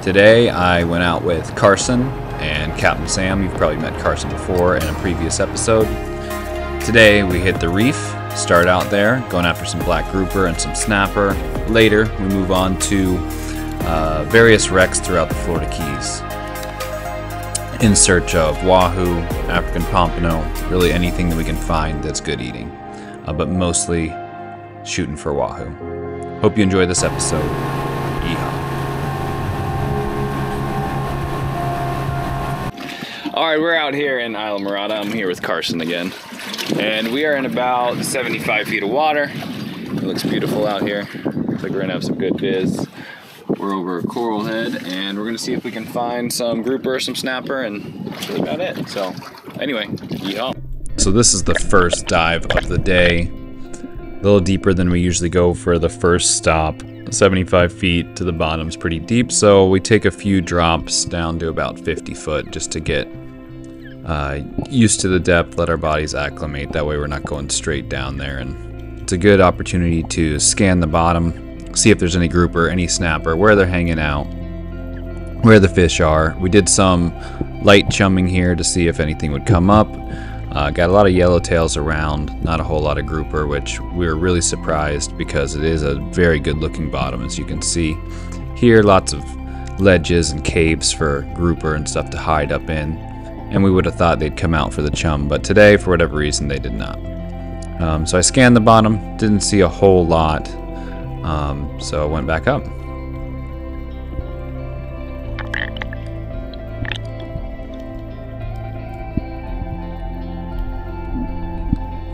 Today I went out with Carson and Captain Sam. You've probably met Carson before in a previous episode. Today we hit the reef, start out there, going after some black grouper and some snapper. Later we move on to various wrecks throughout the Florida Keys in search of Wahoo, African Pompano, really anything that we can find that's good eating, but mostly shooting for Wahoo. Hope you enjoy this episode. Yeehaw. Alright, we're out here in Islamorada. I'm here with Carson again. And we are in about 75 feet of water. It looks beautiful out here. Looks like we're gonna have some good viz. We're over a coral head and we're gonna see if we can find some grouper, some snapper, and that's really about it. So anyway, yeehaw. So this is the first dive of the day. A little deeper than we usually go for the first stop. 75 feet to the bottom's pretty deep, so we take a few drops down to about 50 foot just to get used to the depth, let our bodies acclimate. That way we're not going straight down there, and it's a good opportunity to scan the bottom, see if there's any grouper, any snapper, where they're hanging out, where the fish are. We did some light chumming here to see if anything would come up. Got a lot of yellowtails around, not a whole lot of grouper, which we were really surprised because it is a very good looking bottom, as you can see here. Lots of ledges and caves for grouper and stuff to hide up in, and we would have thought they'd come out for the chum, but today for whatever reason they did not. So I scanned the bottom, didn't see a whole lot, so I went back up.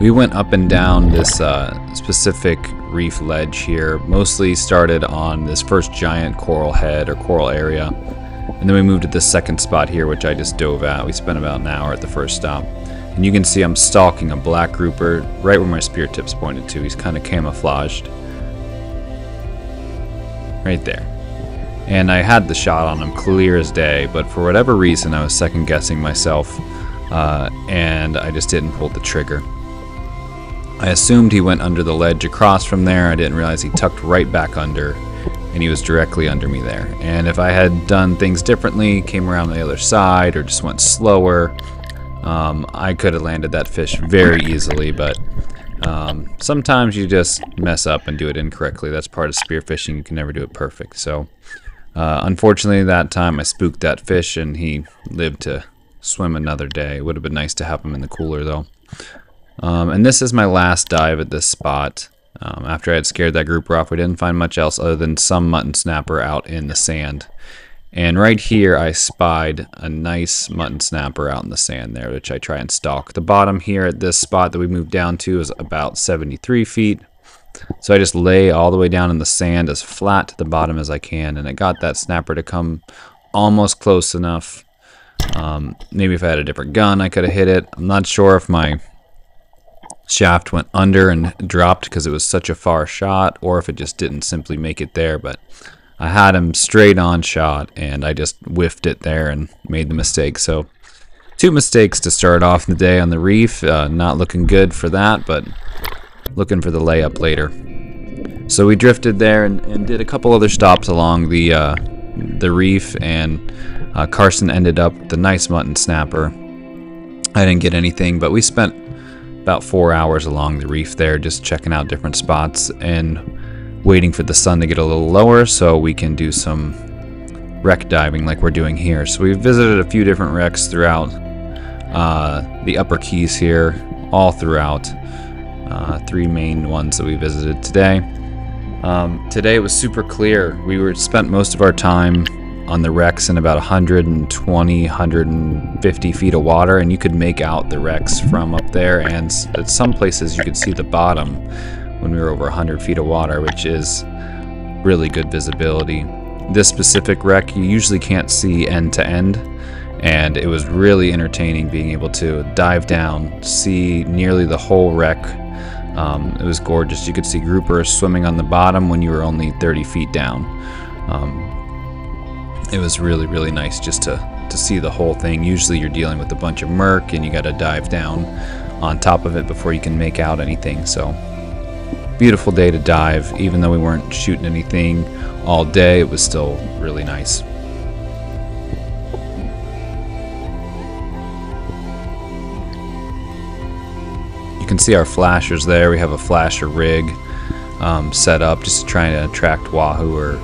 We went up and down this specific reef ledge here. Mostly started on this first giant coral head or coral area, and then we moved to this second spot here, which I just dove at. We spent about an hour at the first stop, and you can see I'm stalking a black grouper right where my spear tip's pointed to. He's kind of camouflaged right there, and I had the shot on him clear as day, but for whatever reason I was second guessing myself, and I just didn't pull the trigger. I assumed he went under the ledge across from there. I didn't realize he tucked right back under, and he was directly under me there. And if I had done things differently, came around the other side, or just went slower, I could have landed that fish very easily, but sometimes you just mess up and do it incorrectly. That's part of spearfishing. You can never do it perfect. So unfortunately that time I spooked that fish and he lived to swim another day. It would have been nice to have him in the cooler though. And this is my last dive at this spot. After I had scared that grouper off, we didn't find much else other than some mutton snapper out in the sand. And right here I spied a nice mutton snapper out in the sand there, which I try and stalk. The bottom here at this spot that we moved down to is about 73 feet. So I just lay all the way down in the sand as flat to the bottom as I can, and I got that snapper to come almost close enough. Maybe if I had a different gun I could have hit it. I'm not sure if my shaft went under and dropped because it was such a far shot, or if it just didn't simply make it there, but I had him straight on shot and I just whiffed it there and made the mistake. So 2 mistakes to start off the day on the reef. Not looking good for that, but looking for the layup later. So we drifted there and did a couple other stops along the reef, and Carson ended up with a nice mutton snapper. I didn't get anything, but we spent about 4 hours along the reef there, just checking out different spots and waiting for the sun to get a little lower so we can do some wreck diving like we're doing here. So we visited a few different wrecks throughout the upper Keys here, all throughout. 3 main ones that we visited today. Today it was super clear. We spent most of our time on the wrecks in about 120, 150 feet of water, and you could make out the wrecks from up there, and at some places you could see the bottom when we were over 100 feet of water, which is really good visibility. This specific wreck you usually can't see end to end, and it was really entertaining being able to dive down, see nearly the whole wreck. It was gorgeous. You could see groupers swimming on the bottom when you were only 30 feet down. It was really, really nice just to see the whole thing. Usually you're dealing with a bunch of murk and you got to dive down on top of it before you can make out anything. So beautiful day to dive. Even though we weren't shooting anything all day, it was still really nice. can see our flashers there. We have a flasher rig set up just to try to attract wahoo or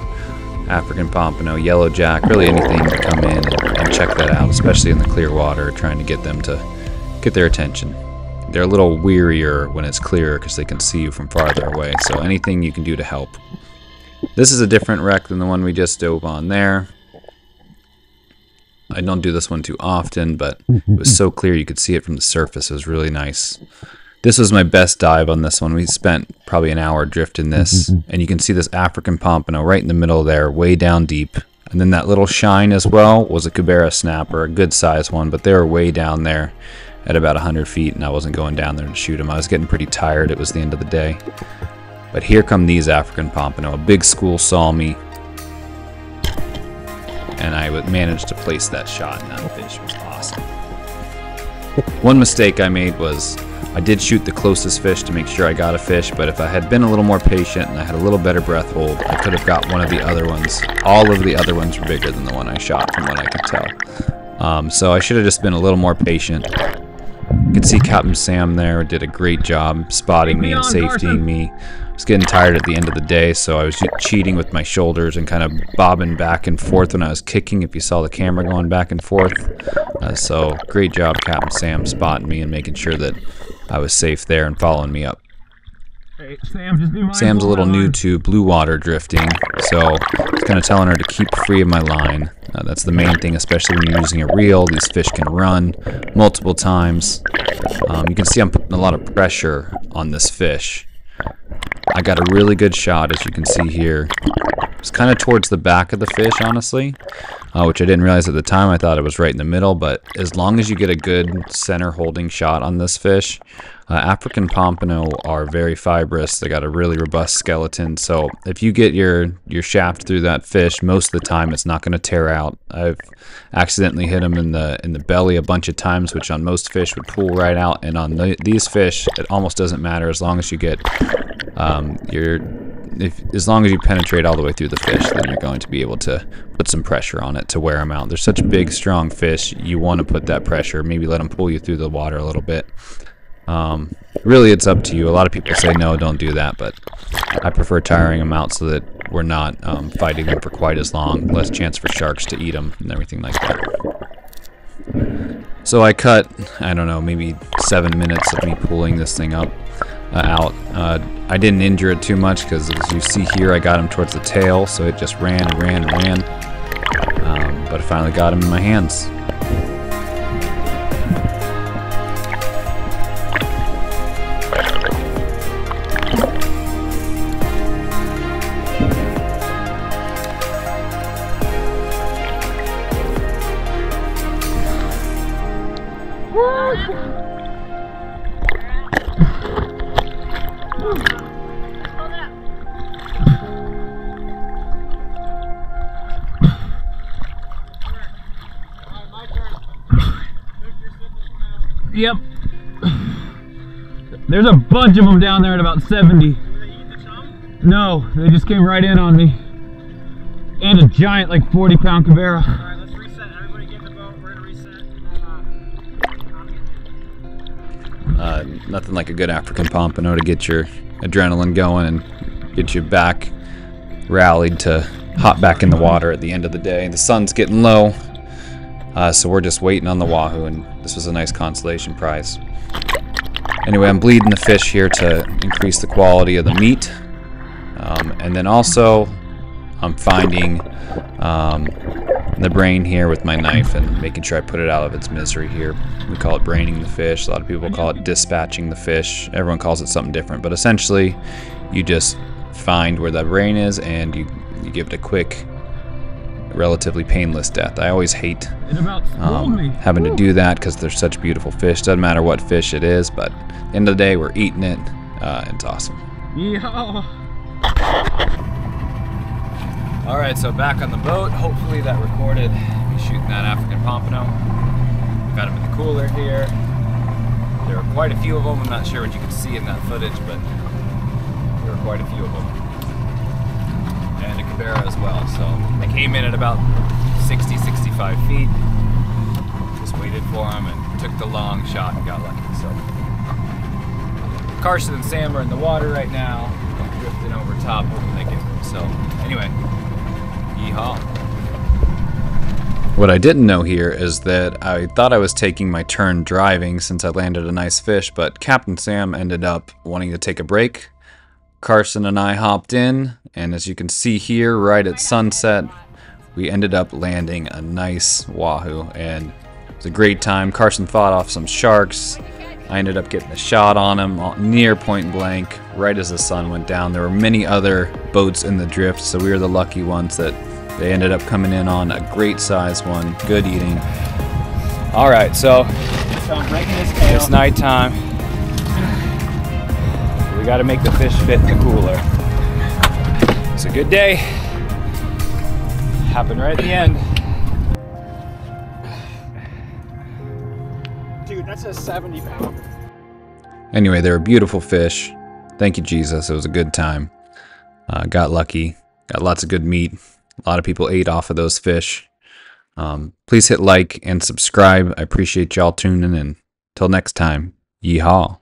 African pompano, yellowjack, really anything to come in and check that out, especially in the clear water, trying to get them to get their attention. They're a little wearier when it's clearer because they can see you from farther away, so anything you can do to help. This is a different wreck than the one we just dove on there. I don't do this one too often, but it was so clear you could see it from the surface. It was really nice. This was my best dive on this one. We spent probably an hour drifting this, and you can see this African pompano right in the middle there, way down deep. And then that little shine as well was a Cubera Snapper, a good size one, but they were way down there at about 100 feet, and I wasn't going down there to shoot them. I was getting pretty tired. It was the end of the day. But here come these African pompano. A big school saw me, and I managed to place that shot, and that fish was awesome. One mistake I made was I did shoot the closest fish to make sure I got a fish, but if I had been a little more patient and I had a little better breath hold, I could have got one of the other ones. All of the other ones were bigger than the one I shot, from what I could tell. So I should have just been a little more patient. You can see Captain Sam there did a great job spotting me and safetying me. I was getting tired at the end of the day, so I was cheating with my shoulders and kind of bobbing back and forth when I was kicking, if you saw the camera going back and forth. So great job, Captain Sam, spotting me and making sure that I was safe there and following me up. Hey, Sam, just be mindful. Sam's a little new to Bluewater drifting, so I was kind of telling her to keep free of my line. That's the main thing, especially when you're using a reel. These fish can run multiple times. You can see I'm putting a lot of pressure on this fish. I got a really good shot, as you can see here. It's kind of towards the back of the fish, honestly, which I didn't realize at the time. I thought it was right in the middle, but as long as you get a good center holding shot on this fish, African pompano are very fibrous. They got a really robust skeleton, so if you get your shaft through that fish, most of the time it's not going to tear out. I've accidentally hit them in the belly a bunch of times, which on most fish would pull right out, and on these fish it almost doesn't matter as long as you get as long as you penetrate all the way through the fish, then you're going to be able to put some pressure on it to wear them out. They're such big, strong fish. You want to put that pressure, maybe let them pull you through the water a little bit. Really, it's up to you. A lot of people say no, don't do that, but I prefer tiring them out so that we're not fighting them for quite as long, less chance for sharks to eat them and everything like that. So I cut, I don't know, maybe 7 minutes of me pulling this thing up out. I didn't injure it too much because, as you see here, I got him towards the tail, so it just ran and ran and ran. But I finally got him in my hands. Yep. There's a bunch of them down there at about 70. Did they eat the chum? No, they just came right in on me. And a giant, like 40-pound Cubera. Alright, let's reset. Everybody get in the boat. We're gonna reset. Nothing like a good African pompano to get your adrenaline going and get you back rallied to hop back in the water at the end of the day. The sun's getting low. So we're just waiting on the wahoo, and this was a nice consolation prize. Anyway, I'm bleeding the fish here to increase the quality of the meat. And then also, I'm finding the brain here with my knife and making sure I put it out of its misery here. We call it braining the fish. A lot of people call it dispatching the fish. Everyone calls it something different. But essentially, you just find where the brain is and you give it a quick, relatively painless death. I always hate having to do that because they're such beautiful fish. Doesn't matter what fish it is, but at the end of the day, we're eating it. It's awesome. Yeehaw! Alright, so back on the boat. Hopefully that recorded me shooting that African pompano. Got him in the cooler here. There were quite a few of them. I'm not sure what you can see in that footage, but there were quite a few of them. And a Cubera as well. So I came in at about 60, 65 feet. Just waited for him and took the long shot and got lucky. So Carson and Sam are in the water right now, drifting over top, hoping they get. So anyway, yeehaw. What I didn't know here is that I thought I was taking my turn driving since I landed a nice fish, but Captain Sam ended up wanting to take a break. Carson and I hopped in, and as you can see here, right at sunset, we ended up landing a nice wahoo, and it was a great time. Carson fought off some sharks. I ended up getting a shot on him near point blank, right as the sun went down. There were many other boats in the drift, so we were the lucky ones that they ended up coming in on a great size one. Good eating. All right, so it's nighttime. We got to make the fish fit in the cooler. It's a good day. Happened right at the end. Dude, that's a 70 pound. Anyway, they were beautiful fish. Thank you, Jesus. It was a good time. Got lucky. Got lots of good meat. A lot of people ate off of those fish. Please hit like and subscribe. I appreciate y'all tuning in. Till next time, yeehaw.